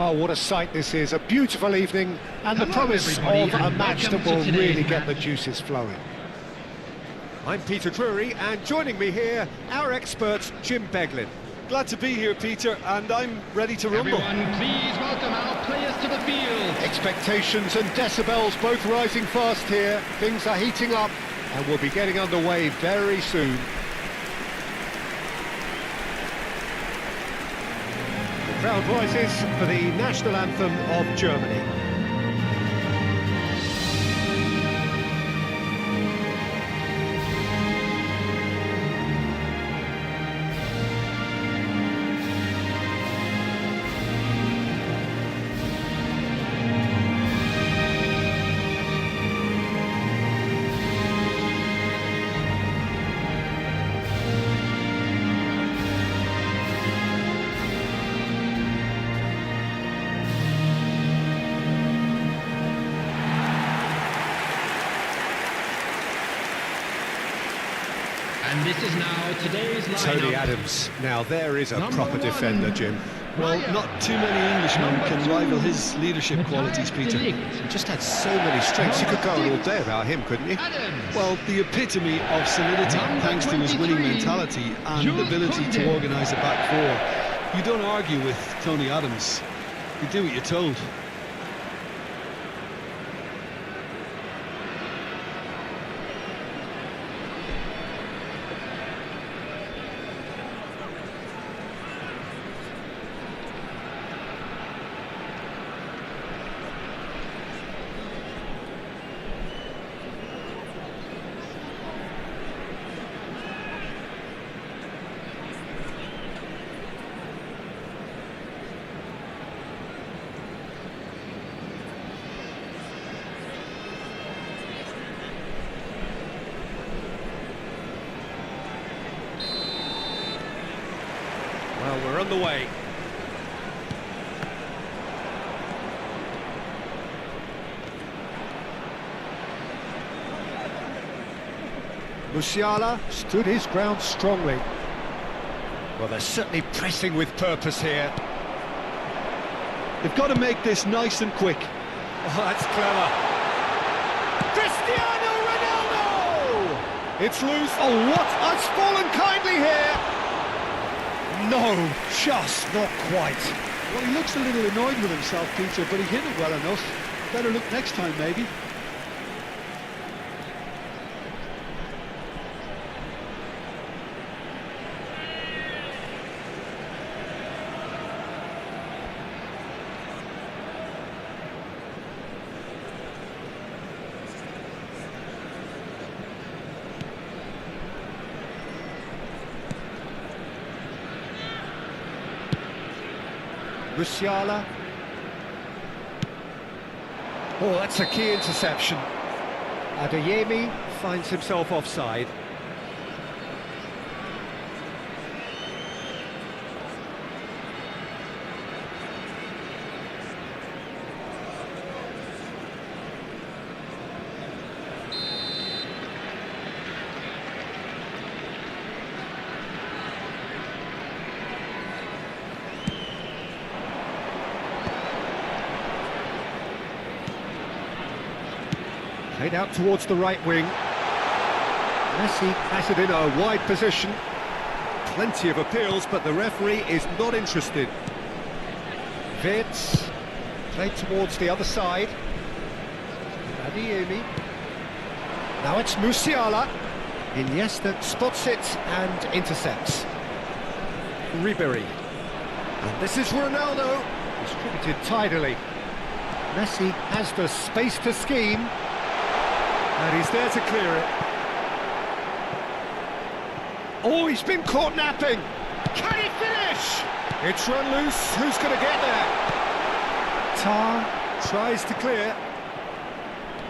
Well, what a sight this is, a beautiful evening and the promise of a match that will really get the juices flowing. I'm Peter Drury, and joining me here, our expert Jim Beglin. Glad to be here, Peter, and I'm ready to rumble. Everyone, please welcome our players to the field. Expectations and decibels both rising fast here. Things are heating up and we'll be getting underway very soon. The crowd rises for the national anthem of Germany. And this is now today's lineup. Tony Adams. Now there is a proper defender, Jim. Well, not too many Englishmen can rival his leadership qualities, Peter. He just had so many strengths. You could go on all day about him, couldn't you? Well, the epitome of solidity, thanks to his winning mentality and ability to organise a back four. You don't argue with Tony Adams. You do what you're told. Well, we're on the way. Musiala stood his ground strongly. Well, they're certainly pressing with purpose here. They've got to make this nice and quick. Oh, that's clever. Cristiano Ronaldo! It's loose. Oh, what? It's fallen kindly here. No, just not quite. Well, he looks a little annoyed with himself, Peter, but he hit it well enough. Better look next time, maybe. Musiala. Oh, that's a key interception. Adeyemi finds himself offside. Played out towards the right wing. Messi has it in a wide position. Plenty of appeals, but the referee is not interested. Wirtz played towards the other side. Adeyemi. Now it's Musiala. Iniesta spots it and intercepts. Ribery. And this is Ronaldo. Distributed tidily. Messi has the space to scheme. And he's there to clear it. Oh, he's been caught napping. Can he finish? It's run loose. Who's going to get there? Tar tries to clear.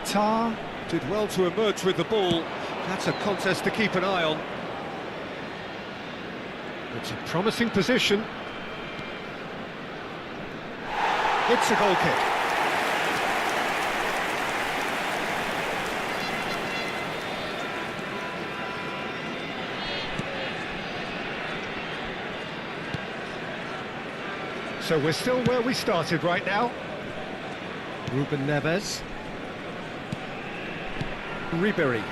Tar did well to emerge with the ball. That's a contest to keep an eye on. It's a promising position. It's a goal kick. So we're still where we started right now. Ruben Neves. Ribery.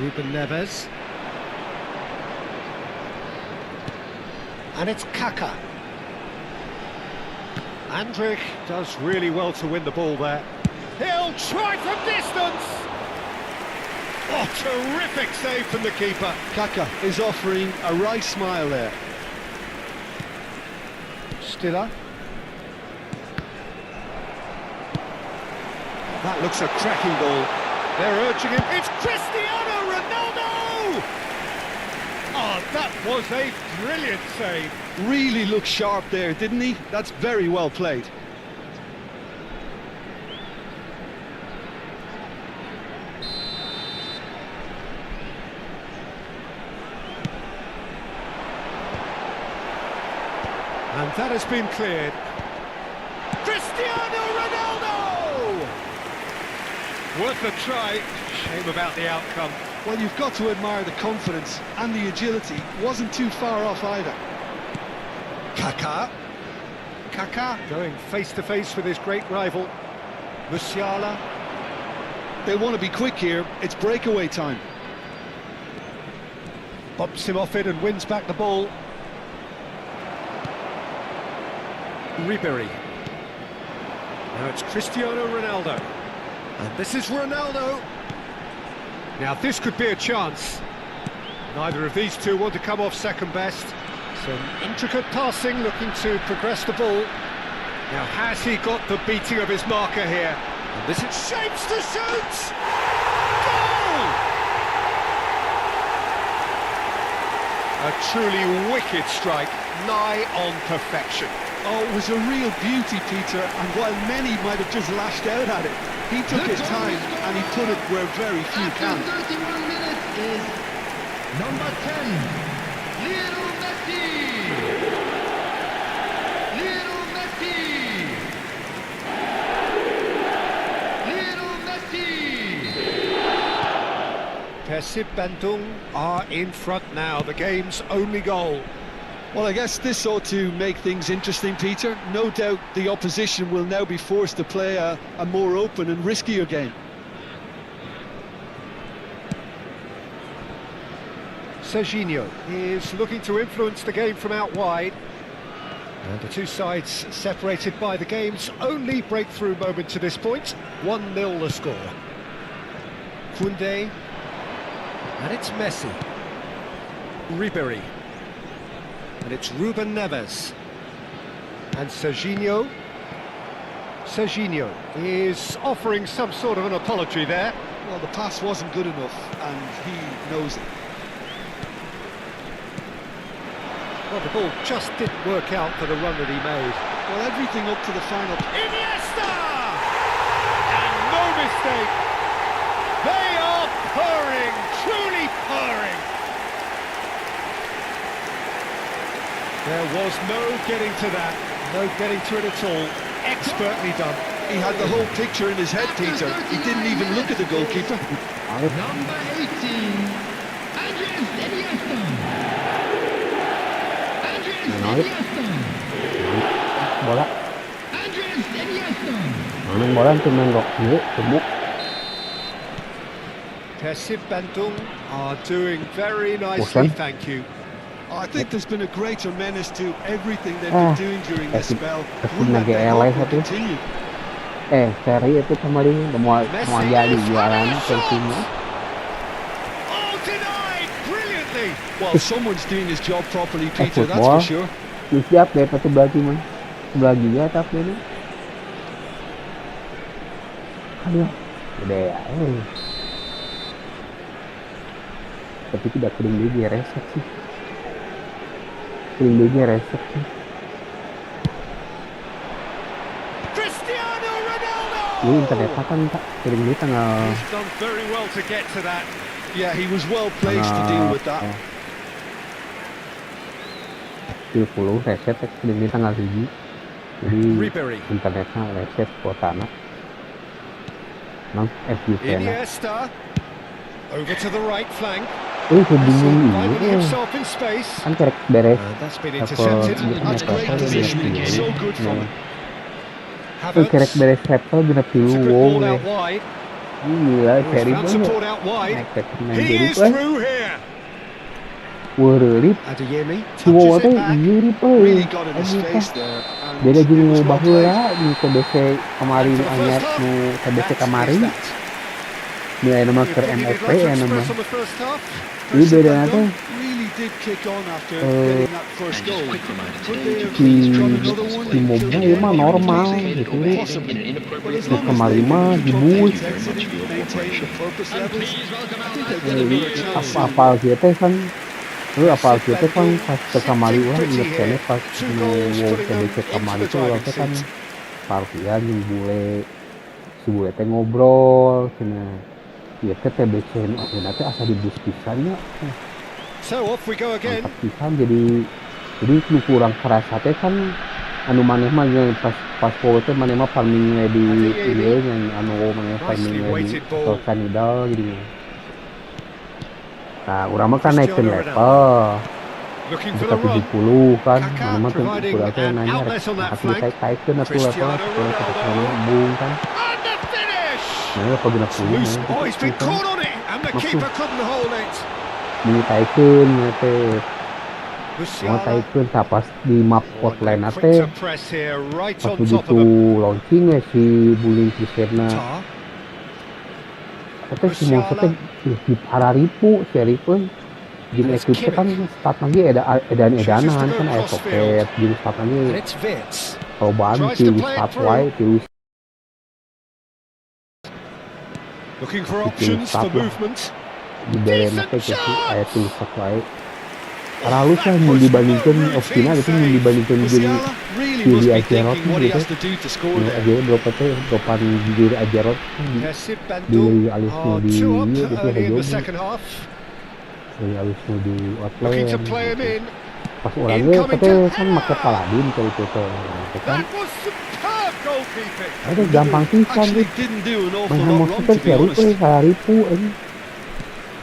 Ruben Neves. And it's Kaka. Andrich does really well to win the ball there. He'll try from distance! Oh, terrific save from the keeper. Kaka is offering a right smile there. Stiller. That looks a cracking ball. They're urging him. It's Cristiano Ronaldo! Oh, that was a brilliant save. Really looked sharp there, didn't he? That's very well played. And that has been cleared. Cristiano Ronaldo! Worth a try. Shame about the outcome. Well, you've got to admire the confidence and the agility. Wasn't too far off either. Kaka. Kaka going face-to-face with his great rival. Musiala. They want to be quick here. It's breakaway time. Bumps him off it and wins back the ball. Ribery. Now it's Cristiano Ronaldo. And this is Ronaldo. Now this could be a chance. Neither of these two want to come off second best. Some intricate passing, looking to progress the ball. Now has he got the beating of his marker here? And this is shapes to shoot! Goal! A truly wicked strike, nigh on perfection. Oh, it was a real beauty, Peter, and while many might have just lashed out at it, he took his time and he put it where very few can. After 31 minutes is number 10, Lionel Messi! Lionel Messi! Lionel Messi! Persib Bandung are in front now, the game's only goal. Well, I guess this ought to make things interesting, Peter. No doubt the opposition will now be forced to play a more open and riskier game. Serginho is looking to influence the game from out wide. And the two sides separated by the game's only breakthrough moment to this point. 1-0 the score. Koundé. And it's Messi. Ribery. And it's Ruben Neves. And Serginho. Serginho is offering some sort of an apology there. Well, the pass wasn't good enough, and he knows it. Well, the ball just didn't work out for the run that he made. Well, everything up to the final. Iniesta! And no mistake. They are purring, truly purring. There was no getting to that, no getting to it at all. Expertly done. He had the whole picture in his head, Peter. He didn't even look at the goalkeeper. Number 18, Andres Iniesta! Andres Iniesta! Bola. Andres Iniesta! Nang bola untuk menggok ini gemuk. Persib Bandung are doing very nicely, thank you. I think there's been a greater menace to everything they've been doing during this spell. Wouldn't lagi they eleh hope satu. will continue? Seri itu kemarin mau jadi jualan Chelsea-nya. Oh, denied brilliantly. Well, someone's doing his job properly, Peter, that's eFootball. for sure. Siap deh sebelah gimana? Sebelah juga tapi ini. Aduh, gede ya. Tapi tidak kering dia reset sih. Kering dia reset sih. Cristiano Ronaldo. Ini internet kan tak kering dia tanggal. He's done very well to get to that. Yeah, he was well placed to deal with that. 10 reset kering dia tanggal 7. Jadi Ribery. internetnya reset kuotanya. Nang FUP-nya. Iniesta. Over to the right flank. Bingung Messi ini finding himself in space. kan kerek beres And that's been level intercepted. That's level great dia positioning, bilang so good from him. kerek Havertz. beres level genep It's a tilu good wow ball out wide. gila Oh, he's seri found banget support out wide. naik main He jadi is through here. Wurip Adeyemi si wow touches it teh back. ieu Really got in his aja face there, and beda it jeung was well played. baheula di TBC kamari And nu for the anyar first half, nu TBC that kamari is that. nilai nama The keur opinion MOP you'd like to ya nama express on the first half? ini First beda and nanti really did kick on after Eh, getting that first goal. Could they have si got another one? si Mobna ya mah normal gitu deh Possibly. But as nu long as kamari they mah keep up the dibus intensity, maintain the purpose levels, I think they'll get another chance soon. apal kieu teh kan apal Yes, kieu teh kan Bendel pas ke kamari sitting urang pretty inget kene here. pas 2 nu goals wow putting them TBC into kamari the tuh urang driving teh kan seat. partian jeung bule si bule teh ngobrol cenah ieu teh TBC nu akhirna teh asa dibus pisan nya So off we go again. mantap pisan jadi nu kurang kerasa teh kan anu maneh mah yang pas wow teh maneh mah farming di Adeyemi. ieu yang anu maneh farming Nicely di weighted atau ball. kanidal gitu. Nah, urang mah kan naikeun Cristiano level Ronaldo. Looking for kita the run. 70 kan Kaka mana mah teu providing udah teh an nanya rek outlet on that hati flank. taikeun atuh level Cristiano supaya kita Ronaldo. nyambung kan. And the finish! Mana level 60 It's loose. mana Oh, he's been kan. caught on it, and the Maksud keeper couldn't hold it. Muni taikeun nya teh. Mau Musiala. taikeun pas di map Oh, hotline and quick teh to press here, right pas on top of begitu him. launching we si Buling Kristiana. Tar. Tapi si monster teh di pararipu seripun jeung And it's Eclipse kan Kimmich. start lagi edan-edanan Chooses to go kan aya crossfield. sopet jeung start lagi And it's Vitz. cobaan Tries ti to play it start through. wae ti Looking for Bikin options for start lah. movement. di daerah Decent teh jadi shot! aya tulis start wae. Karena lu kan mau dibandingkan opsinya gitu mau dibandingkan jeung Musiala really Kiri must be Ajarot thinking what he gitu. has to do to score Nu there. aja berapa teh depan diri Ajarot Yes, di Bendel alisnya are di 2 up ieu gitu early in the hajob. second half. Dari alisnya di Looking to outline play him gitu. in. Pas orangnya Incoming katanya to kan make Paladin kalau itu teh kan. That was superb goalkeeping. Ada gampang pisan Actually deh. didn't do an awful Main lot musuh wrong, teh to be cari honest. salaripu ini.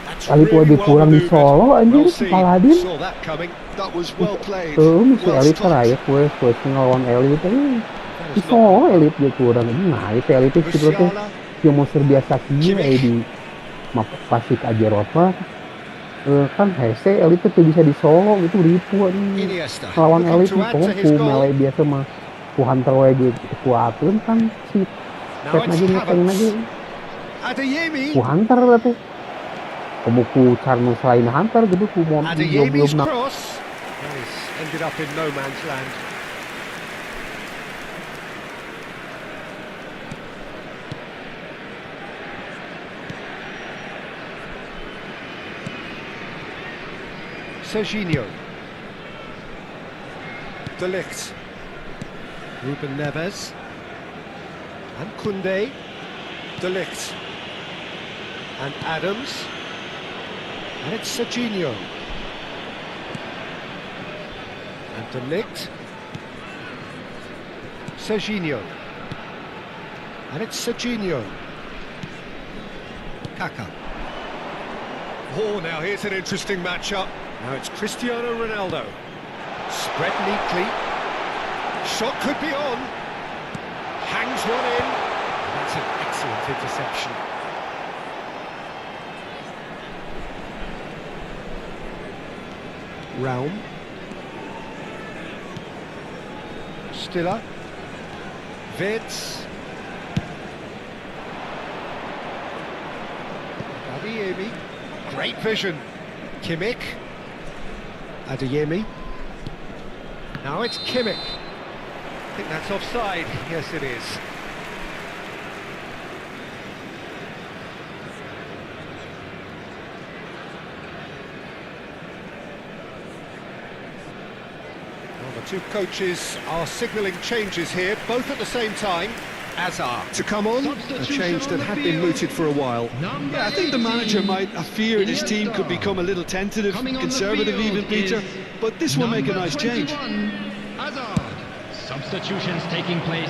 That's Salaripu really lebih well kurang di manoeuvred. Solo anjing Well si seen. Paladin. Saw that coming. That was well played. Masih Well elit stopped. raya kue ngelawan elit ini. That Di was Solo not elit dia kurang ini. Nah, itu elit itu teh Musiala. yang monster biasa kieu Kimmich. di map pasik Ajarot mah. Kan hese elit itu bisa di Solo itu ribu ini. Iniesta. Lawan Looking elit to add itu to his ku goal. mele biasa mah ku hunter wae di kuateun kan si Now set it's lagi ngeteng lagi Havertz. Adeyemi. ku hunter teh kamu ku carnu selain hunter gitu ku mau Adeyemi's belum cross. That is ended up in no man's land. Serginho. De Ligt. Ruben Neves. And Koundé. De Ligt. And Adams. And it's Serginho. And De Ligt. Serginho. And it's Serginho. Kaka. Oh, now here's an interesting matchup. Now it's Cristiano Ronaldo. Spread neatly. Shot could be on. Hangs one in. That's an excellent interception. Raum. Stiller. Vitz. Adeyemi. Great vision. Kimmich. Adeyemi. Now it's Kimmich. I think that's offside. Yes, it is. Well, the two coaches are signalling changes here, both at the same time. Azar to come on, a change that had been mooted for a while. Yeah, I think the manager might have feared his team could become a little tentative, conservative even, Peter. But this will make a nice change. Hazard. Substitutions taking place.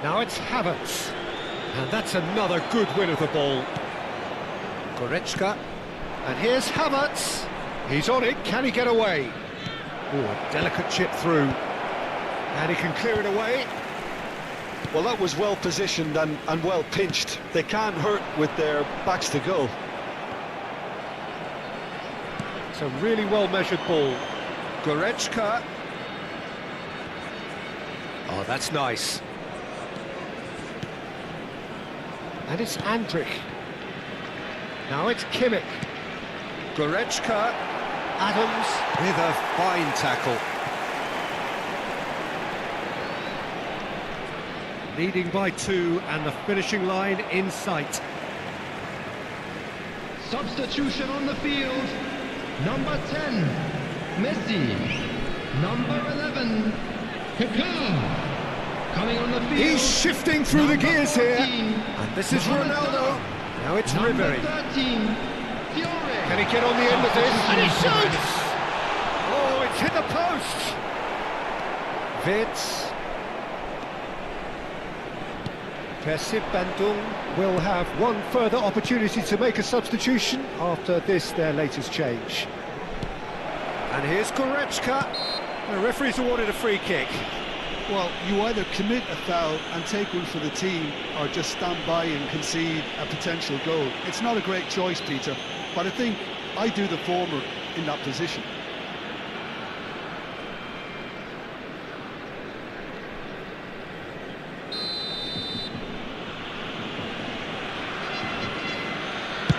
Now it's Havertz. And that's another good win of the ball. Goretzka. And here's Havertz. He's on it, can he get away? Oh, a delicate chip through. And he can clear it away. Well, that was well positioned and well pinched. They can't hurt with their backs to goal. It's a really well-measured ball. Goretzka. Oh, that's nice. And it's Andrich. Now it's Kimmich. Goretzka. Adams with a fine tackle. Leading by 2 and the finishing line in sight. Substitution on the field. Number 10, Messi. Number 11, Kaká. Coming on the field. He's shifting through the gears 14, here. And this is Ronaldo. Now it's Ribery. 13, Fiore. Can he get on the end of this? And he shoots! Oh, it's hit the post! Wits. Persib Bandung will have one further opportunity to make a substitution after this, their latest change. And here's Goretzka. The referee's awarded a free kick. Well, you either commit a foul and take one for the team, or just stand by and concede a potential goal. It's not a great choice, Peter, but I think I do the former in that position.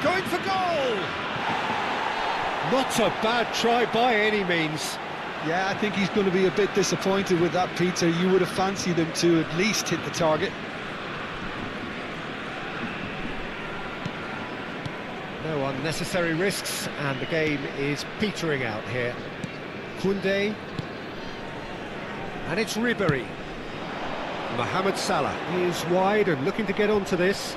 Going for goal! Not a bad try by any means. Yeah, I think he's going to be a bit disappointed with that, Peter. You would have fancied him to at least hit the target. No unnecessary risks, and the game is petering out here. Koundé. And it's Ribery. Mohamed Salah is wide and looking to get onto this.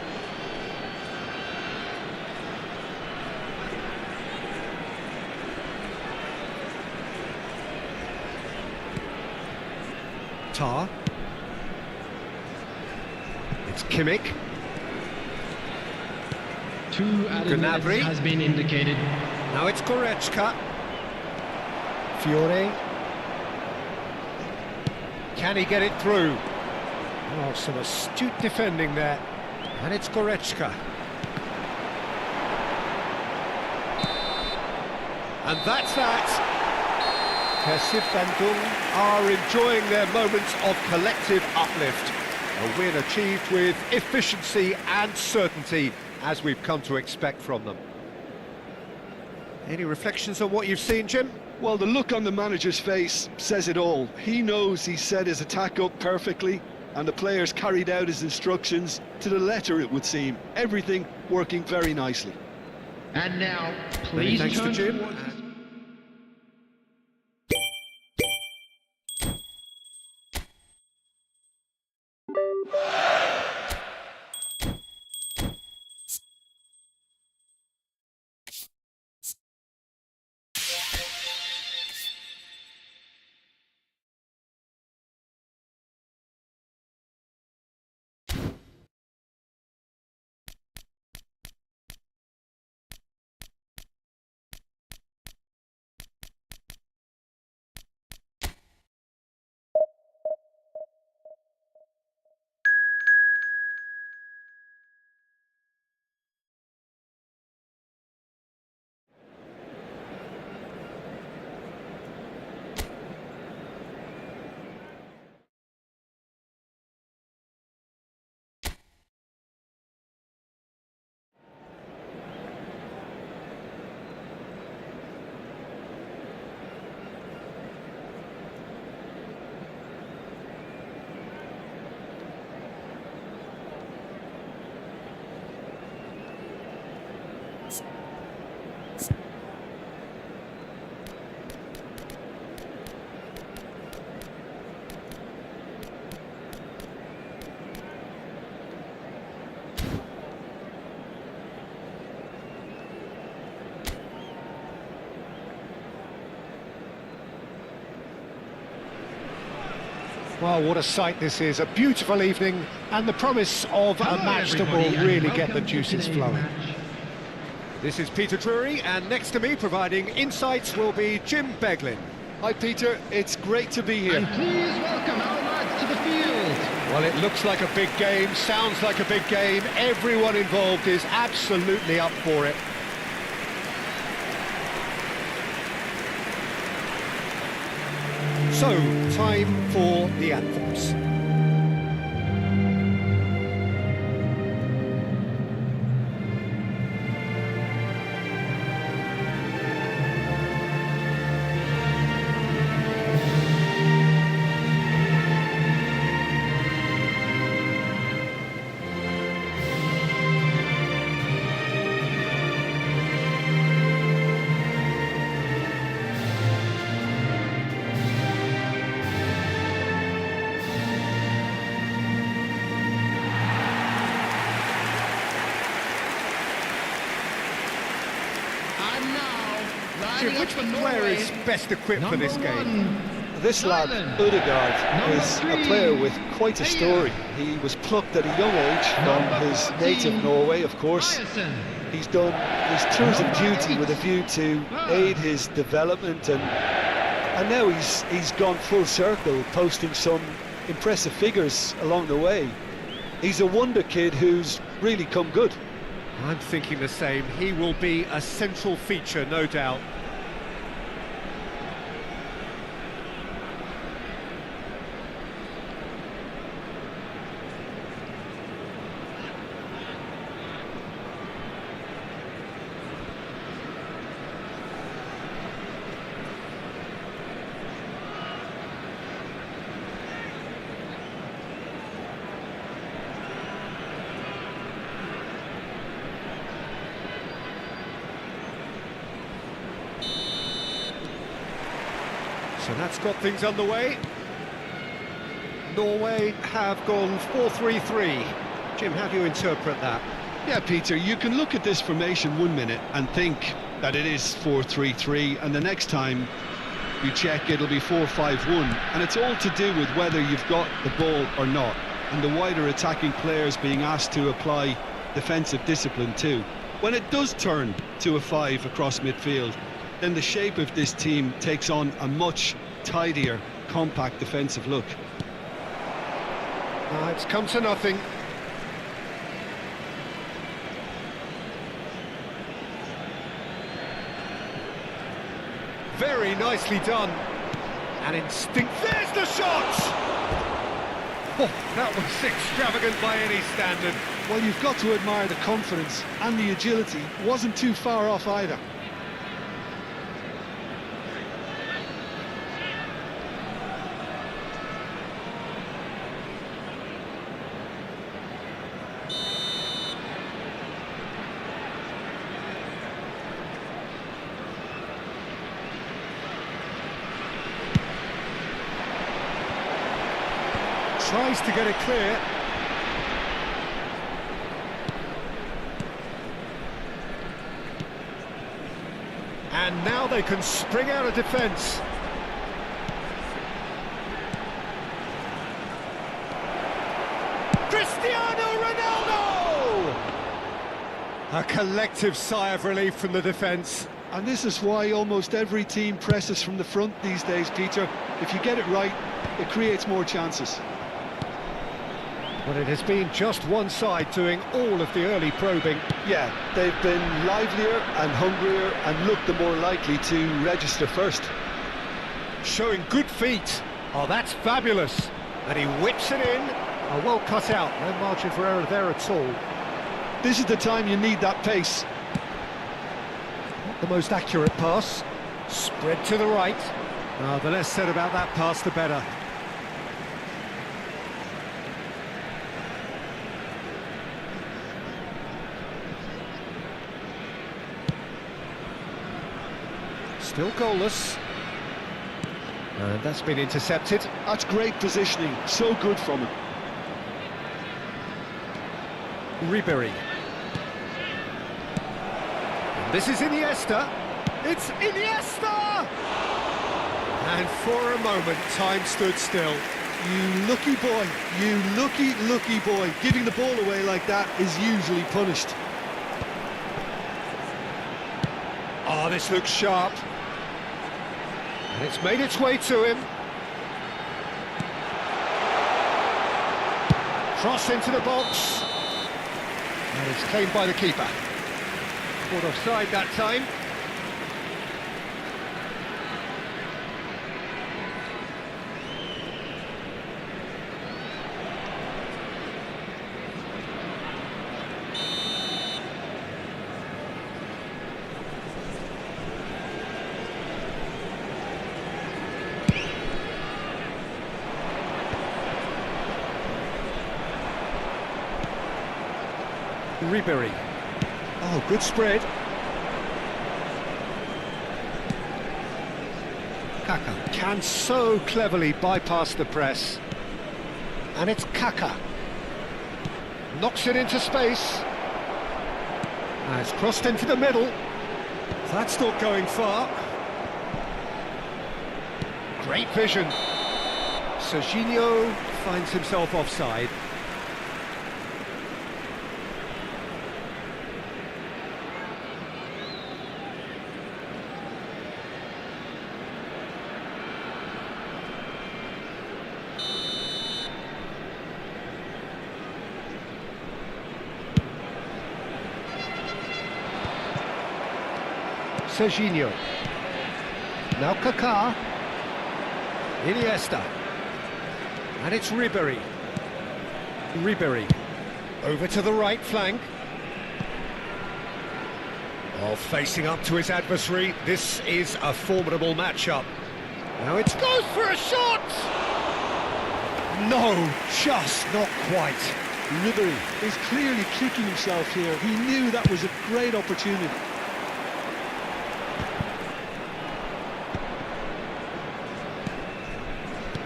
Tar. It's Kimmich. 2 added minutes Gnabry has been indicated. Now it's Goretzka. Fiore. Can he get it through? Oh, some astute defending there. And it's Goretzka. And that's that. Persib Bandung are enjoying their moments of collective uplift. A win achieved with efficiency and certainty, as we've come to expect from them. Any reflections on what you've seen, Jim? Well, the look on the manager's face says it all. He knows he set his attack up perfectly, and the players carried out his instructions to the letter, it would seem. Everything working very nicely. And now, Many please thanks to turn Jim. towards... Well, what a sight this is. A beautiful evening and the promise of a match that will really get the juices flowing. This is Peter Drury, and next to me providing insights will be Jim Beglin. Hi Peter, it's great to be here. And please welcome our lads to the field. Well, it looks like a big game, sounds like a big game. Everyone involved is absolutely up for it. So, time for the anthems. Jim, which player is best equipped for this game? This lad, Ødegaard, is a player with quite a story. He was plucked at a young age from his native Norway, of course. He's done his tours of duty with a view to aid his development, and now he's gone full circle, posting some impressive figures along the way. He's a wonder kid who's really come good. I'm thinking the same. He will be a central feature, no doubt. So that's got things underway. Norway have gone 4-3-3. Jim, how do you interpret that? Yeah, Peter, you can look at this formation 1 minute and think that it is 4-3-3, and the next time you check it'll be 4-5-1, and it's all to do with whether you've got the ball or not, and the wider attacking players being asked to apply defensive discipline too. When it does turn to a 5 across midfield, then the shape of this team takes on a much tidier, compact defensive look. It's come to nothing. Very nicely done. And instinct. There's the shot! Oh, that was extravagant by any standard. Well, you've got to admire the confidence and the agility. Wasn't too far off either. Tries to get it clear. And now they can spring out of defence. Cristiano Ronaldo! A collective sigh of relief from the defence. And this is why almost every team presses from the front these days, Peter. If you get it right, it creates more chances. But it has been just one side doing all of the early probing. Yeah, they've been livelier and hungrier and looked the more likely to register first. Showing good feet. Oh, that's fabulous. And he whips it in. Oh, well cut out. No margin for error there at all. This is the time you need that pace. Not the most accurate pass. Spread to the right. Oh, the less said about that pass, the better. Still goalless. And that's been intercepted. That's great positioning, so good from him. Ribery. And this is Iniesta. It's Iniesta! And for a moment, time stood still. You lucky boy, you lucky boy. Giving the ball away like that is usually punished. Oh, this looks sharp. And it's made its way to him. Cross into the box. And it's claimed by the keeper. Caught offside that time. Ribery. Oh, good spread. Kaka can so cleverly bypass the press. And it's Kaka. Knocks it into space. And it's crossed into the middle. That's not going far. Great vision. Serginho finds himself offside. Serginho. Now Kaká. Iniesta. And it's Ribery. Ribery. Over to the right flank. Oh, facing up to his adversary. This is a formidable matchup. Now it goes for a shot! No, just not quite. Ribery is clearly kicking himself here. He knew that was a great opportunity.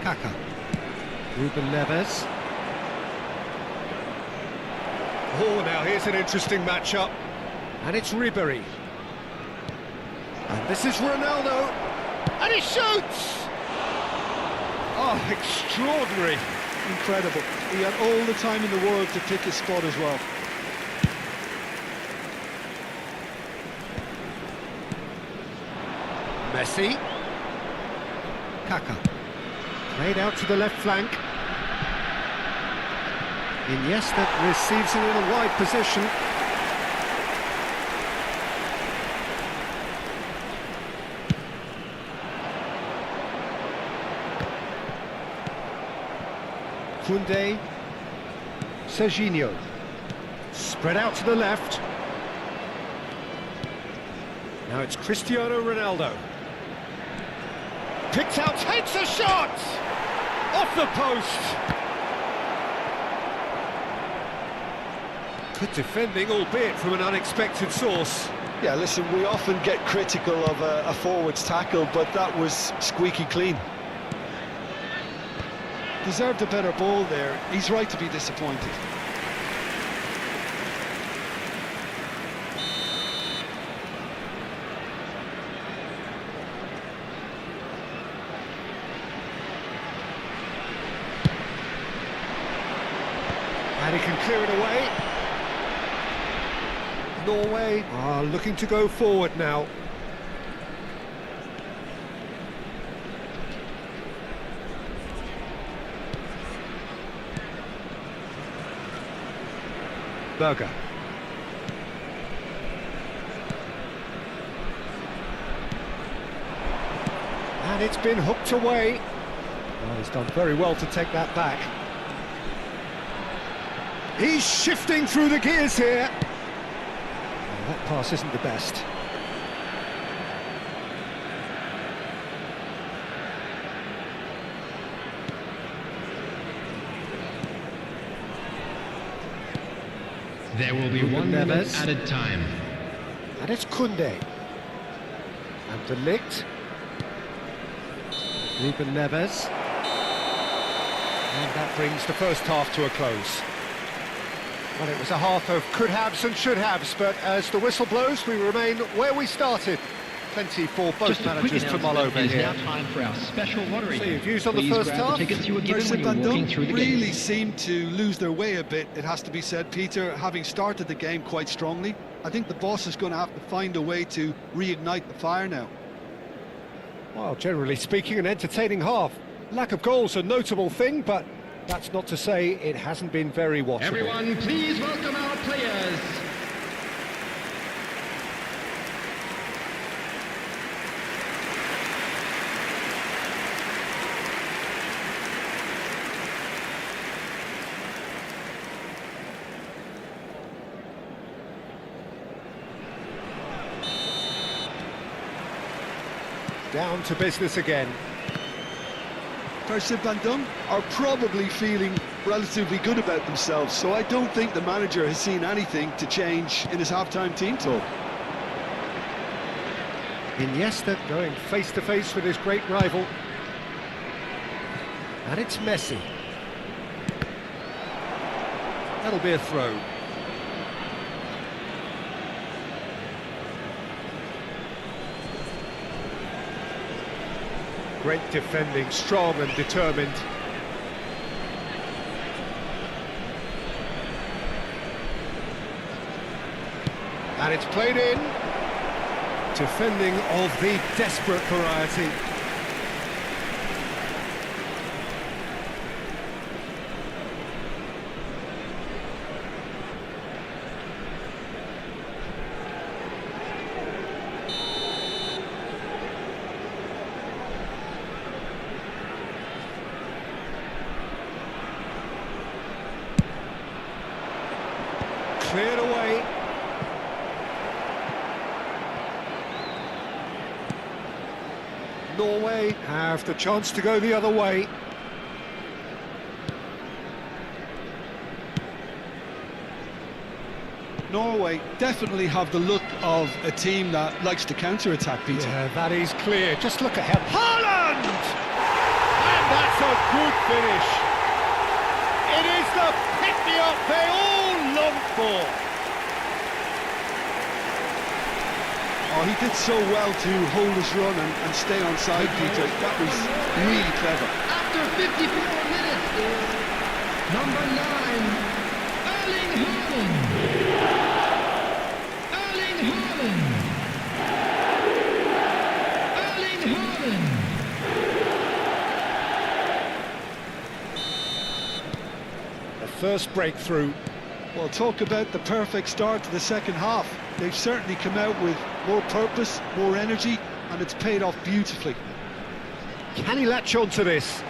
Kaka. Ruben Neves. Oh, now here's an interesting matchup. And it's Ribery. And this is Ronaldo. And he shoots! Oh, extraordinary. Incredible. He had all the time in the world to pick his spot as well. Messi. Kaka. Played out to the left flank. Iniesta receives it in a wide position. Koundé. Serginho. Spread out to the left. Now it's Cristiano Ronaldo. Picked out, takes a shot! Off the post! Good defending, albeit from an unexpected source. Yeah, listen, we often get critical of a forward's tackle, but that was squeaky clean. Deserved a better ball there. He's right to be disappointed. And he can clear it away. Norway are looking to go forward now. Berger. And it's been hooked away. Well, he's done very well to take that back. He's shifting through the gears here. Well, that pass isn't the best. There will be Ruben 1 minute Neves. added time. And it's Koundé. And De Ligt. Ruben Neves. And that brings the first half to a close. Well, it was a half of could-haves and should-haves, but as the whistle blows, we remain where we started. Plenty for both Just a quick managers to mull announcement, over it is here. now time for our special lottery. So your views on the Please first grab half? the tickets you were given when First you were Van walking Dijk through the really gates. seemed to lose their way a bit, it has to be said, Peter, having started the game quite strongly. I think the boss is going to have to find a way to reignite the fire now. Well, generally speaking, an entertaining half. Lack of goals a notable thing, but that's not to say it hasn't been very watchable. Everyone, please welcome our players. Down to business again. First Van Dijk are probably feeling relatively good about themselves, so I don't think the manager has seen anything to change in his half-time team talk. Iniesta going face-to-face with his great rival. And it's Messi. That'll be a throw. Great defending, strong and determined. And it's played in. Defending of the desperate variety. Cleared away. Norway have the chance to go the other way. Norway definitely have the look of a team that likes to counter-attack, Peter. Yeah, that is clear. Just look at him. Haaland! And that's a good finish. It is the pick-me-up they all long for. Oh, he did so well to hold his run and stay on side, Peter. That was really clever. After 54 minutes is number 9, Erling Haaland. Erling Haaland. Erling Haaland. The first breakthrough. Well, talk about the perfect start to the second half. They've certainly come out with more purpose, more energy, and it's paid off beautifully. Can he latch on to this?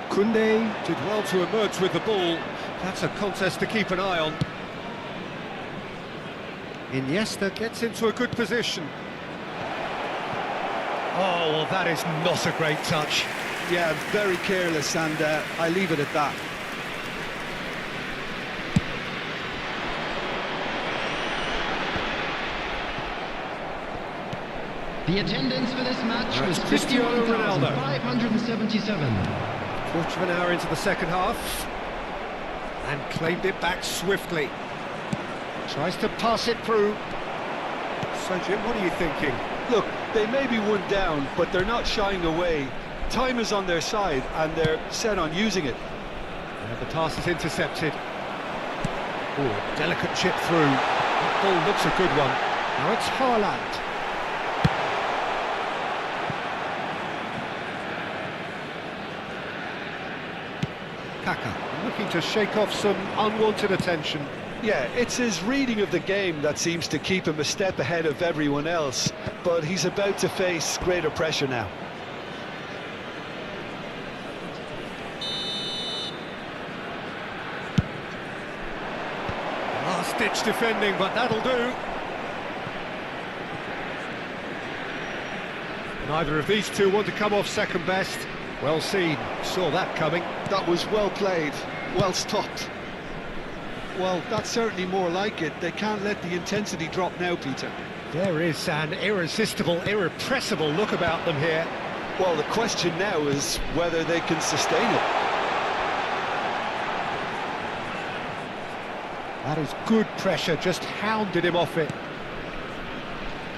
Koundé did well to emerge with the ball. That's a contest to keep an eye on. Iniesta gets into a good position. Oh, well, that is not a great touch. Yeah, very careless, and I leave it at that. The attendance for this match That's was Cristiano Ronaldo. 51,577. Quarter of an hour into the second half. And claimed it back swiftly. Tries to pass it through. So, Jim, what are you thinking? Look, they may be one down, but they're not shying away. Time is on their side, and they're set on using it. And the pass is intercepted. Oh, delicate chip through. That ball looks a good one. Now it's Haaland. Kaka looking to shake off some unwanted attention. Yeah, it's his reading of the game that seems to keep him a step ahead of everyone else, but he's about to face greater pressure now. Last-ditch defending, but that'll do. Neither of these two want to come off second best. Well seen, saw that coming. That was well played, well stopped. Well, that's certainly more like it. They can't let the intensity drop now, Peter. There is an irresistible, irrepressible look about them here. Well, the question now is whether they can sustain it. That is good pressure, just hounded him off it.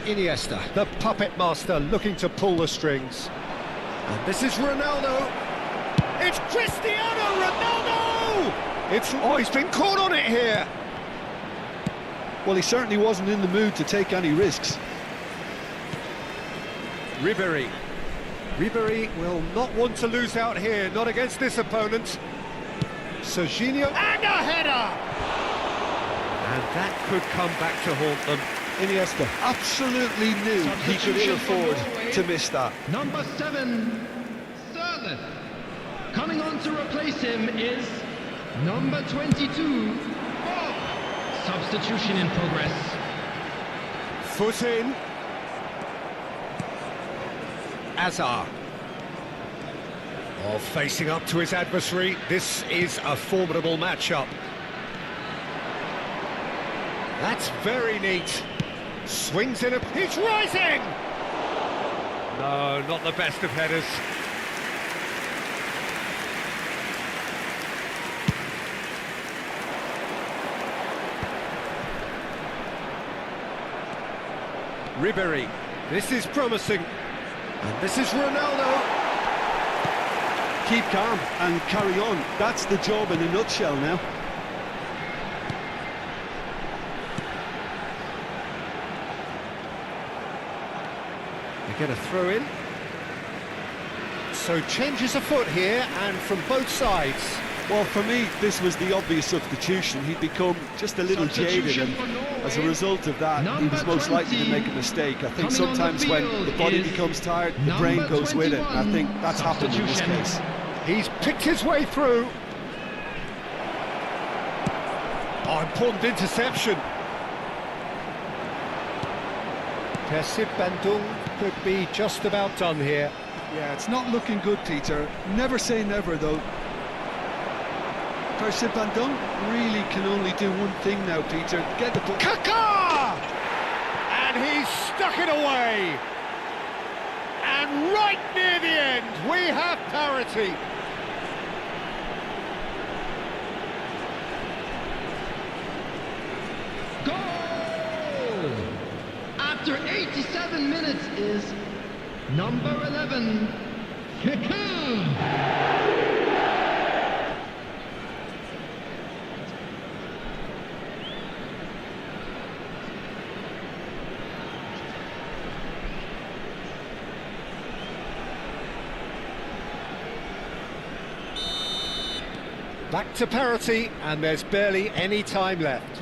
Iniesta, the puppet master, looking to pull the strings. And this is Ronaldo. It's Cristiano Ronaldo! He's been caught on it here. Well, he certainly wasn't in the mood to take any risks. Ribery. Ribery will not want to lose out here, not against this opponent. Serginho, and a header! And that could come back to haunt them. Iniesta absolutely knew he could ill afford to miss that. Number 7, Sirleaf. Coming on to replace him is number 22, Bob. Substitution in progress. Foot in. Azar. Oh, facing up to his adversary. This is a formidable matchup. That's very neat. Swings in he's rising! No, not the best of headers. Ribery. This is promising. And this is Ronaldo. Keep calm and carry on. That's the job in a nutshell now. They get a throw in. So changes a foot here, and from both sides. Well, for me, this was the obvious substitution. He'd become just a little jaded, and as a result of that, he was most likely to make a mistake. I think sometimes when the body becomes tired, the brain goes with it. And I think that's happened in this case. He's picked his way through. Oh, important interception. Persib Bandung could be just about done here. Yeah, it's not looking good, Peter. Never say never, though. Persib Bandung really can only do one thing now, Peter. Get the ball. Kaká! And he's stuck it away. And right near the end, we have parity. Goal! After 87 minutes is number 11, Kaká. Back to parity, and there's barely any time left.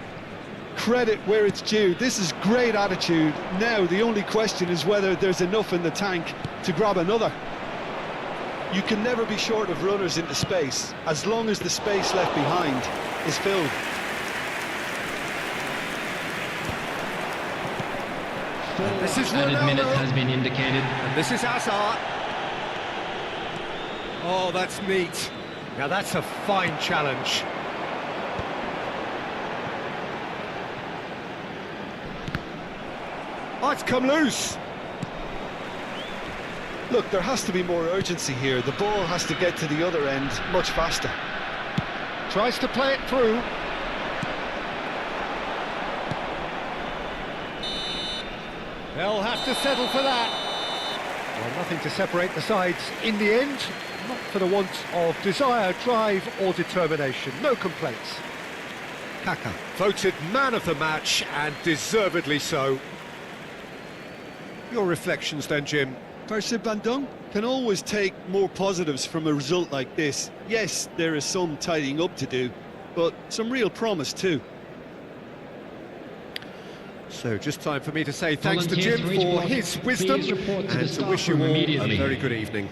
Credit where it's due. This is great attitude. Now, the only question is whether there's enough in the tank to grab another. You can never be short of runners into space, as long as the space left behind is filled. And this is Added Ronaldo. minutes has been indicated. And this is Azar. Oh, that's neat. Now that's a fine challenge. Oh, it's come loose. Look, there has to be more urgency here. The ball has to get to the other end much faster. Tries to play it through. They'll have to settle for that. Well, nothing to separate the sides in the end. Not for the want of desire, drive or determination. No complaints. Kaká, voted man of the match, and deservedly so. Your reflections then, Jim? Persib Bandung can always take more positives from a result like this. Yes, there is some tidying up to do, but some real promise too. So just time for me to say thanks to Jim Volunteers for for each his block. wisdom Please report to the and to staff wish you room all a immediately. very good evening.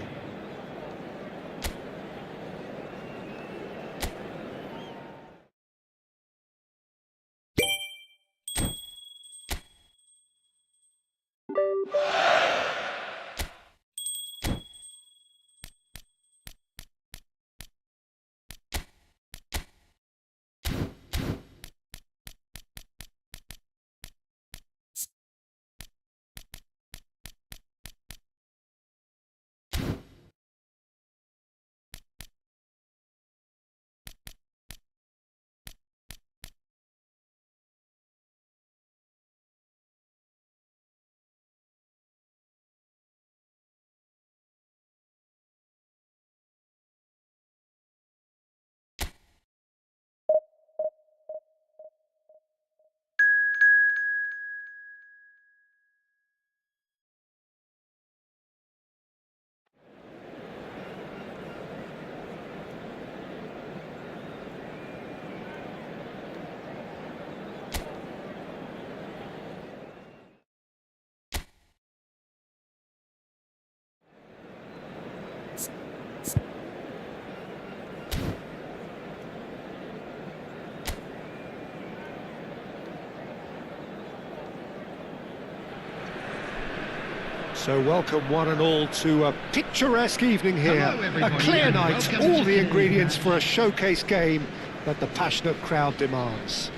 So welcome one and all to a picturesque evening here. Hello, A everybody, clear and night, welcome all to the today's ingredients match. for a showcase game that the passionate crowd demands.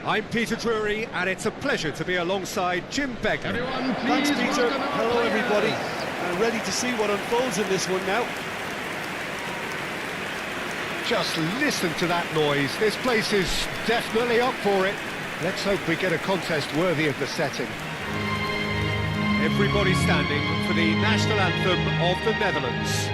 I'm Peter Drury, and it's a pleasure to be alongside Jim Begley. Everyone, Thanks, please Peter. welcome our Hello, players. everybody. Ready to see what unfolds in this one now. Just listen to that noise. This place is definitely up for it. Let's hope we get a contest worthy of the setting. Everybody standing for the national anthem of the Netherlands.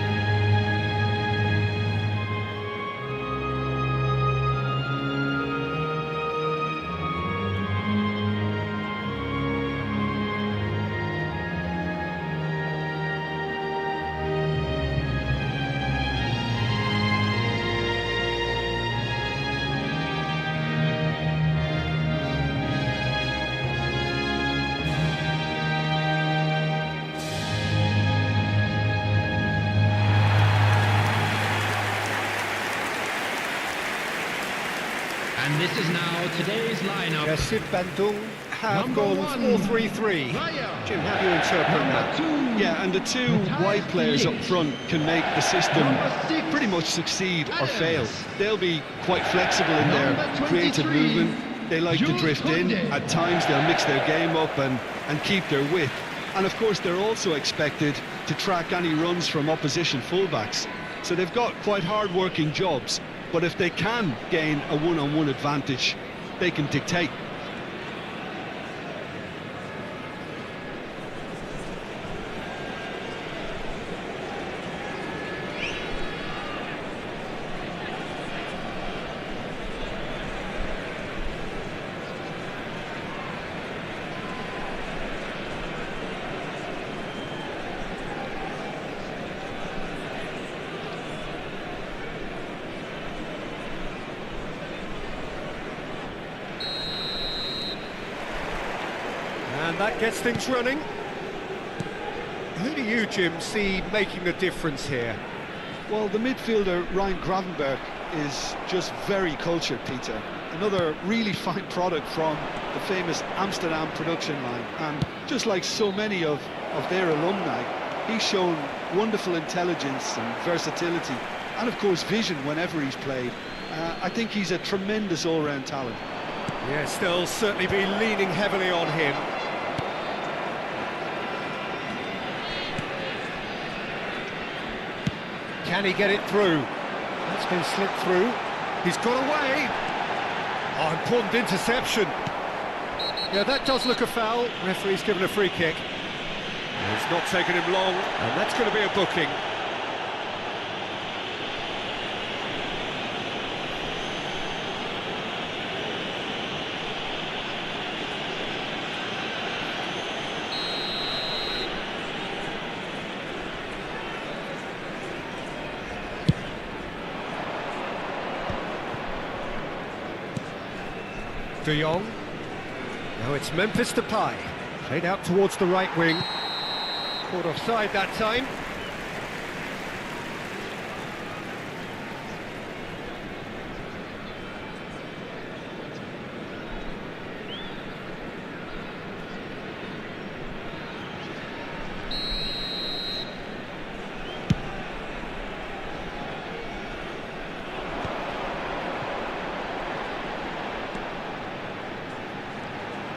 And this is now today's lineup. Jessid Bandung have Number gone one, 4-3-3. Raya. Jim, how do you interpret Number that? 2, Yeah, and the two wide players up front can make the system Number 6, pretty much succeed or Adams. fail. They'll be quite flexible in their Number creative 23, movement. They like to Jules drift in. Koundé. At times they'll mix their game up and keep their width. And of course they're also expected to track any runs from opposition fullbacks. So they've got quite hard-working jobs. But if they can gain a one-on-one advantage, they can dictate. And that gets things running. Who do you, Jim, see making the difference here? Well, the midfielder, Ryan Gravenberch, is just very cultured, Peter. Another really fine product from the famous Amsterdam production line. And just like so many of their alumni, he's shown wonderful intelligence and versatility. And, of course, vision whenever he's played. I think he's a tremendous all-round talent. Yes, they'll certainly be leaning heavily on him. Can he get it through? That's been slipped through. He's got away. Oh, important interception. Yeah, that does look a foul. Referee's given a free kick. It's not taken him long, and that's going to be a booking. De Jong. Now it's Memphis Depay. Played out towards the right wing. Caught offside that time.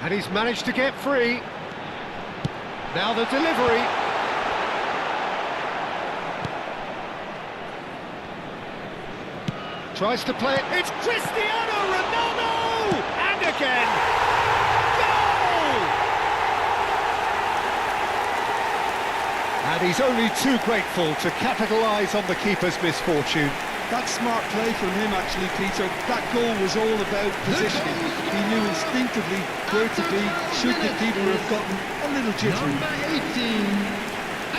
And he's managed to get free. Now the delivery. Tries to play it. It's Cristiano Ronaldo! And again. Goal! And he's only too grateful to capitalise on the keeper's misfortune. That's smart play from him, actually, Peter. That goal was all about positioning. He knew instinctively where to be, should the keeper have gotten a little jittery. Number 18,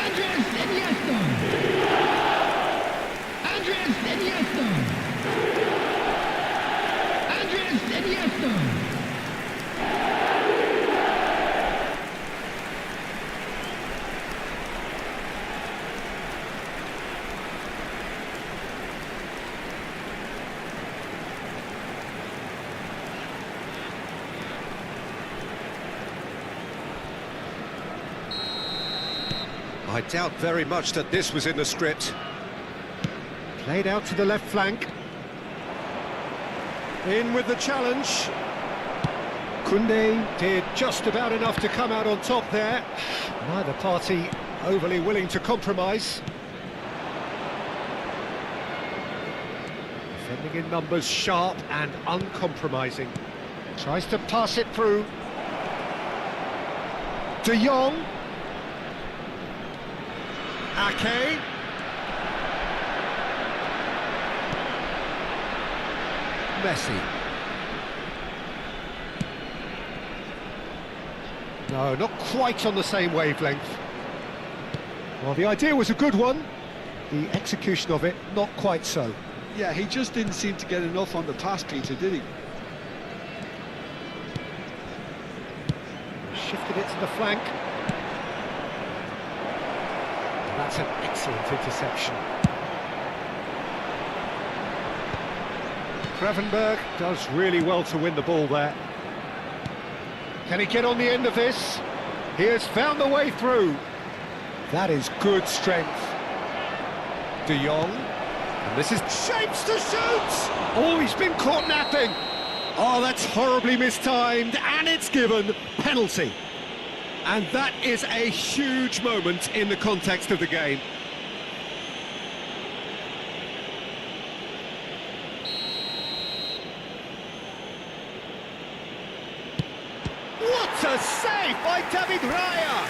Andres Iniesta. Andres Iniesta. Andres Iniesta. I doubt very much that this was in the script. Played out to the left flank. In with the challenge. Koundé did just about enough to come out on top there. Neither party overly willing to compromise. Defending in numbers, sharp and uncompromising. Tries to pass it through. De Jong. Ake. Messi. No, not quite on the same wavelength. Well, the idea was a good one. The execution of it, not quite so. Yeah, he just didn't seem to get enough on the pass, Peter, did he? Shifted it to the flank. That's an excellent interception. Gravenberg does really well to win the ball there. Can he get on the end of this? He has found the way through. That is good strength. De Jong. And this is shapes to shoot! Oh, he's been caught napping. Oh, that's horribly mistimed, and it's given penalty. And that is a huge moment in the context of the game. What a save by David Raya!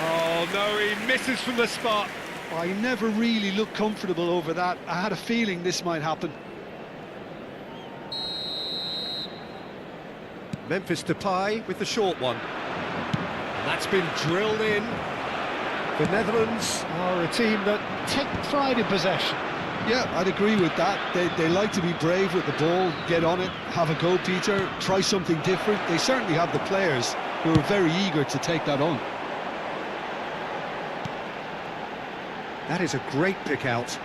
Oh no, he misses from the spot. I never really looked comfortable over that. I had a feeling this might happen. Memphis Depay with the short one. And that's been drilled in. The Netherlands are a team that take pride in possession. Yeah, I'd agree with that. They like to be brave with the ball, get on it, have a go, Peter, try something different. They certainly have the players who are very eager to take that on. That is a great pick out.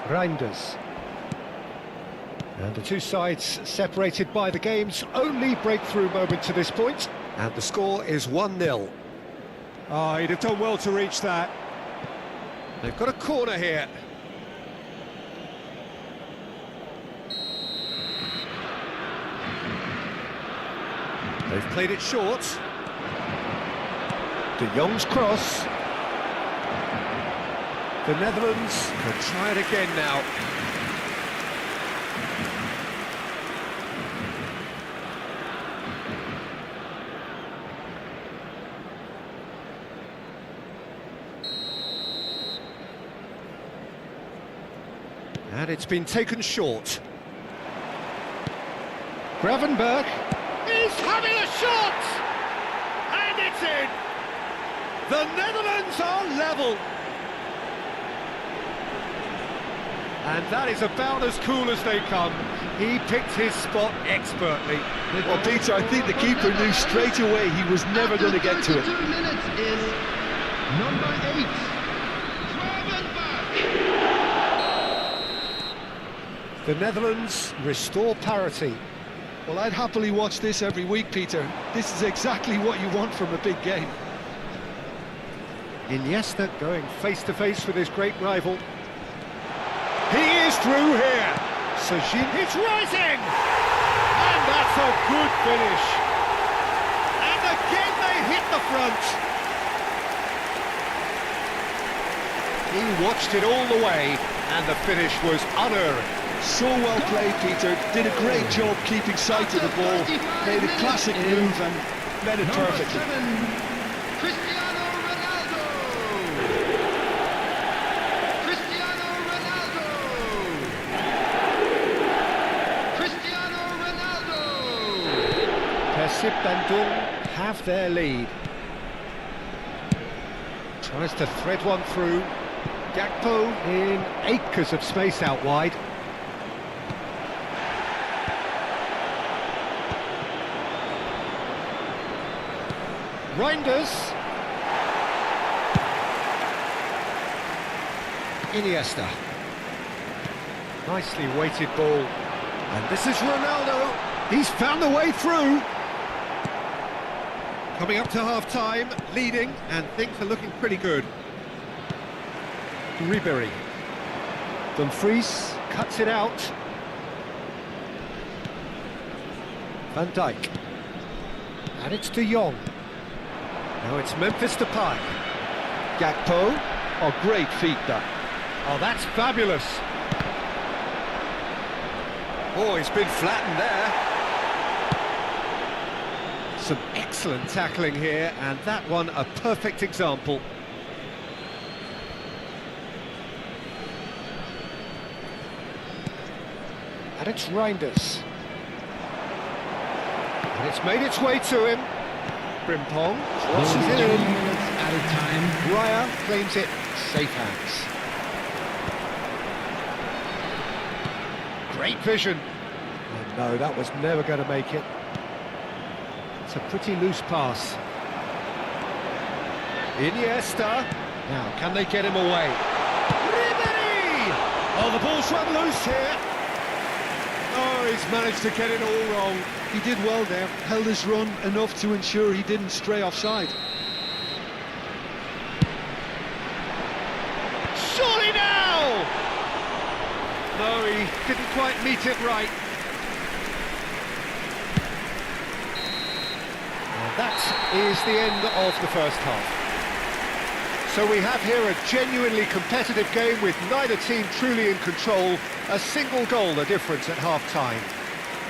Reinders. And the two sides separated by the game's only breakthrough moment to this point. And the score is 1-0. Oh, he'd have done well to reach that. They've got a corner here. They've played it short. De Jong's cross. The Netherlands can try it again now. And it's been taken short. Gravenberg is having a shot! And it's in! The Netherlands are level! And that is about as cool as they come. He picked his spot expertly. Well, Peter, I think the keeper knew straight away he was never going to get to it. 32 minutes is number 8. The Netherlands restore parity. Well, I'd happily watch this every week, Peter. This is exactly what you want from a big game. Iniesta going face-to-face with his great rival. He is through here. Sajin is rising. And that's a good finish. And again they hit the front. He watched it all the way, and the finish was unerring. So well played, Peter. Did a great job keeping sight of the ball. Made a classic move and met it perfectly. Cristiano Ronaldo! Cristiano Ronaldo! Cristiano Ronaldo! Persib Bandung have their lead. Tries to thread one through. Gakpo in acres of space out wide. Reinders. Iniesta. Nicely weighted ball. And this is Ronaldo. He's found the way through. Coming up to half-time, leading, and things are looking pretty good. Ribery. Dumfries cuts it out. Van Dijk. And it's De Jong. Now it's Memphis Depay. Gakpo. Oh, great feat, that. Oh, that's fabulous. Oh, he's been flattened there. Some excellent tackling here, and that one a perfect example. And it's Reinders. And it's made its way to him. Frimpong crosses it in. Out of time. Raya claims it, safe hands. Great vision. Oh, no, that was never going to make it. It's a pretty loose pass. Iniesta. Now, can they get him away? Ribery! Oh, the ball's run loose here. Oh, he's managed to get it all wrong. He did well there, held his run enough to ensure he didn't stray offside. Surely now! No, he didn't quite meet it right. And that is the end of the first half. So we have here a genuinely competitive game with neither team truly in control. A single goal the difference at half-time.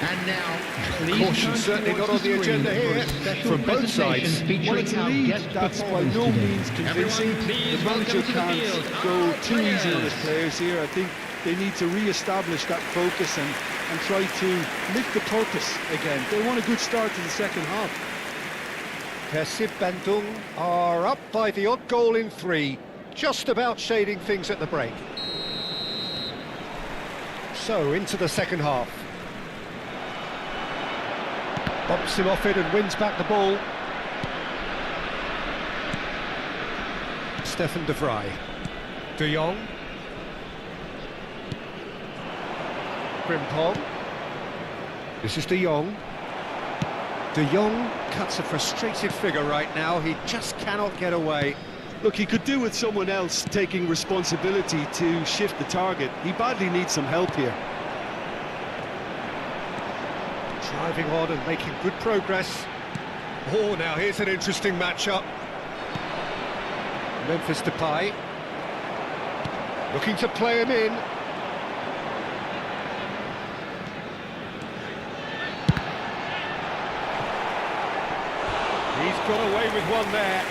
And now, Caution certainly not on the agenda here from both sides. Well, it's a lead that's by no means convincing. The manager can't go too easy on his players here. I think they need to re-establish that focus and try to lift the purpose again. They want a good start to the second half. Persib Bandung are up by the odd goal in 3, just about shading things at the break. So, into the second half. Bumps him off it and wins back the ball. Stefan de Vrij. De Jong. Frimpong. This is De Jong. De Jong cuts a frustrated figure right now. He just cannot get away. Look, he could do with someone else taking responsibility to shift the target. He badly needs some help here. Driving on and making good progress. Oh, now here's an interesting matchup. Memphis Depay. Looking to play him in. He's got away with one there.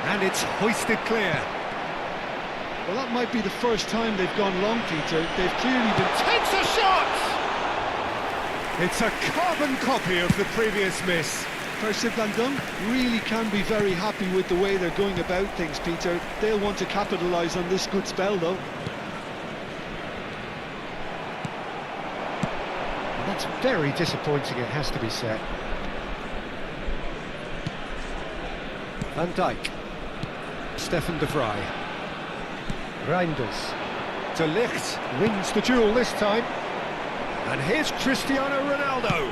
And it's hoisted clear. Well, that might be the first time they've gone long, Peter. They've clearly been... Takes a shot! It's a carbon copy of the previous miss. Persib Bandung really can be very happy with the way they're going about things, Peter. They'll want to capitalise on this good spell, though. And that's very disappointing, it has to be said. Van Dijk. Stefan de Vrij. Reinders. De Ligt wins the duel this time. And here's Cristiano Ronaldo.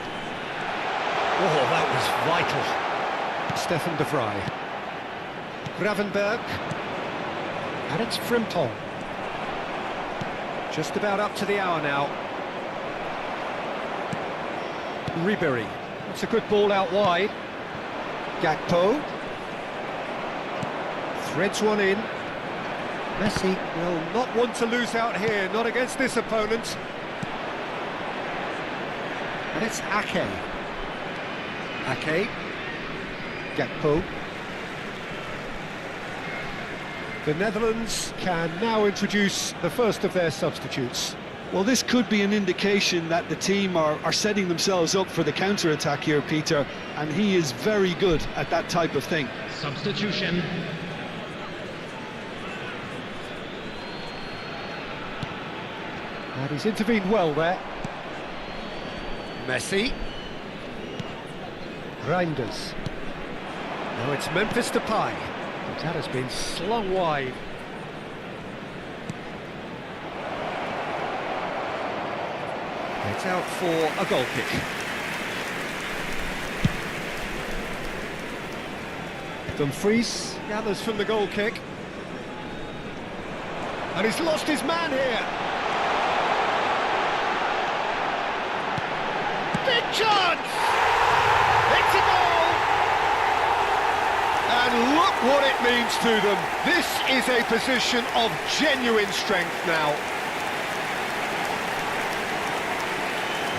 Oh, that was vital. Stefan de Vrij. Gravenberg. And it's Frimpong. Just about up to the hour now. Ribery. That's a good ball out wide. Gakpo. Threads one in. Messi will not want to lose out here, not against this opponent. And it's Ake. Ake. Gakpo. The Netherlands can now introduce the first of their substitutes. Well, this could be an indication that the team are setting themselves up for the counter-attack here, Peter, and he is very good at that type of thing. Substitution. And he's intervened well there. Messi. Reinders. Now it's Memphis Depay. But that has been slung wide. It's out for a goal kick. Dumfries gathers from the goal kick. And he's lost his man here. Big chance! It's a goal! And look what it means to them. This is a position of genuine strength now.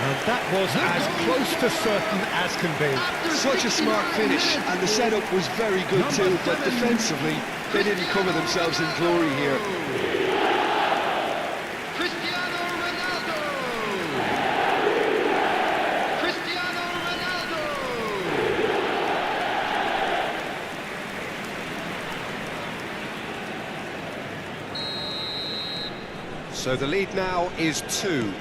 And that was as close to certain as can be. Such a smart finish, and the setup was very good too, but defensively, they didn't cover themselves in glory here. Cristiano Ronaldo! Cristiano Ronaldo! So the lead now is 2.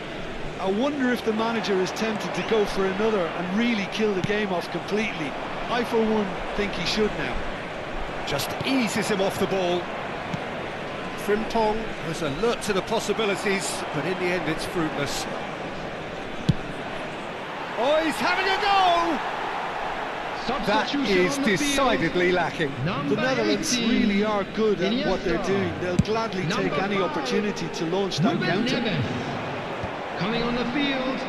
I wonder if the manager is tempted to go for another and really kill the game off completely. I, for one, think he should now. Just eases him off the ball. Frimpong was alert to the possibilities, but in the end it's fruitless. Oh, he's having a go! That is decidedly lacking. The Netherlands really are good at what they're doing. They'll gladly take any opportunity to launch that counter. Coming on the field,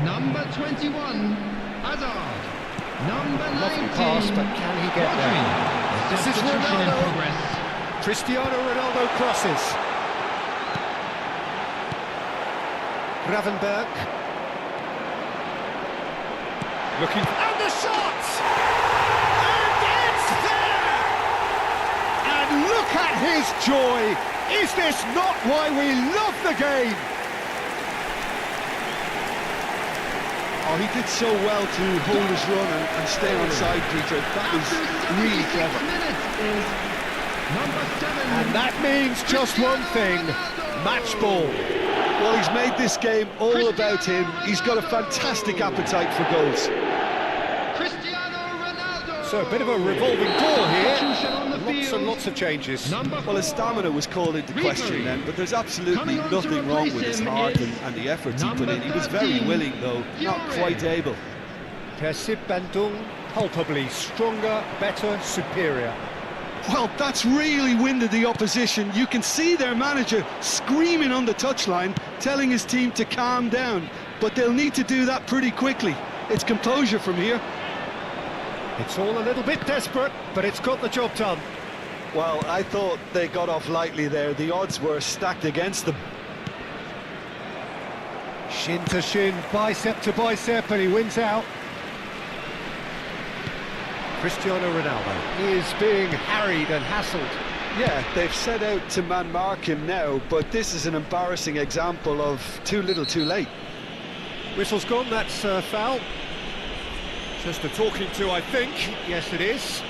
number 21, Hazard. Number 19, Lovely pass, but can he get there? This is Ronaldo. Cristiano Ronaldo crosses. Gravenberg. Looking, and the shot! And it's there! And look at his joy! Is this not why we love the game? Oh, he did so well to hold his run and stay on side, Peter. That was really clever. And that means just one thing, match ball. Well, he's made this game all about him. He's got a fantastic appetite for goals. So a bit of a revolving door here. Lots and lots of changes. Well, his stamina was called into question then, but there's absolutely nothing wrong with his heart and the efforts he put in. He was very willing, though, not quite able. Persib Bandung, palpably stronger, better, superior. Well, that's really winded the opposition. You can see their manager screaming on the touchline, telling his team to calm down. But they'll need to do that pretty quickly. It's composure from here. It's all a little bit desperate, but it's got the job done. Well, I thought they got off lightly there. The odds were stacked against them. Shin to shin, bicep to bicep, and he wins out. Cristiano Ronaldo is being harried and hassled. Yeah, they've set out to man-mark him now, but this is an embarrassing example of too little too late. Whistle's gone, that's foul. Just a talking to, I think. Yes, it is.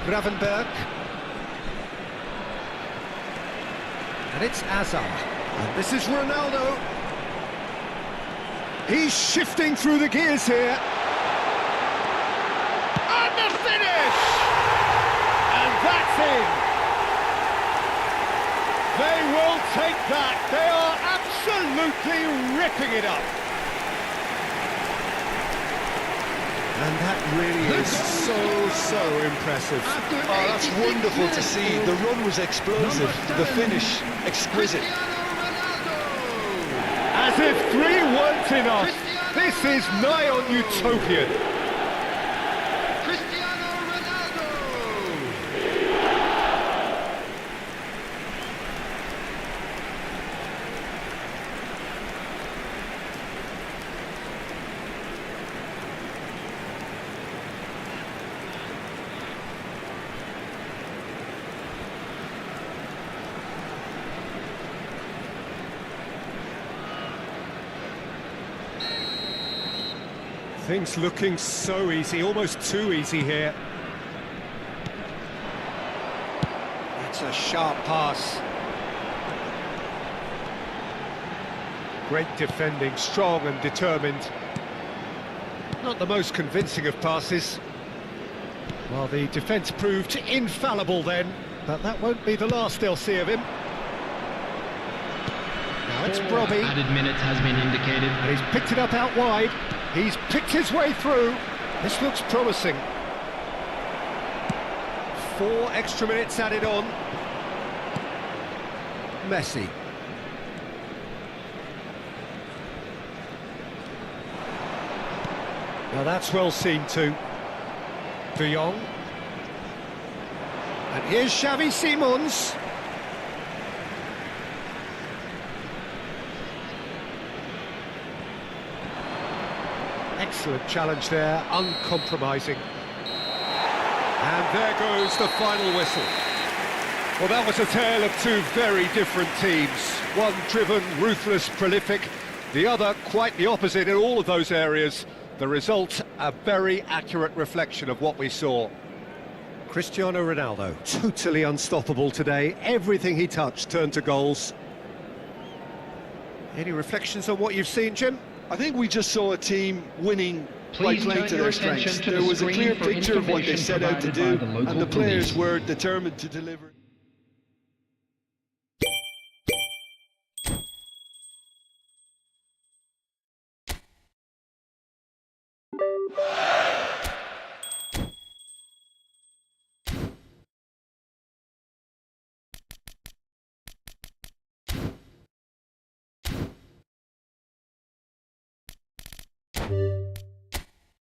Gravenberg. And it's Hazard. And this is Ronaldo. He's shifting through the gears here. And the finish! And that's in. They will take that. They are absolutely ripping it up. And that really is so impressive. Oh, that's wonderful to see. The run was explosive, the finish exquisite. As if 3 weren't enough, this is nigh on utopian. Things looking so easy, almost too easy here. It's a sharp pass. Great defending, strong and determined. Not the most convincing of passes. Well, the defence proved infallible then, but that won't be the last they'll see of him. Now it's Brobby. Added minutes has been indicated. And he's picked it up out wide. He's picked his way through. This looks promising. 4 extra minutes added on. Messi. Now that's well seen too. De Jong. And here's Xavi Simons. Excellent challenge there, uncompromising. And there goes the final whistle. Well, that was a tale of two very different teams. One driven, ruthless, prolific. The other quite the opposite in all of those areas. The result, a very accurate reflection of what we saw. Cristiano Ronaldo, totally unstoppable today. Everything he touched turned to goals. Any reflections on what you've seen, Jim? I think we just saw a team winning by Please playing turn to your their attention strengths. to the There was a clear screen for picture of what they information set out to do, provided by the local and the players police. were determined to deliver.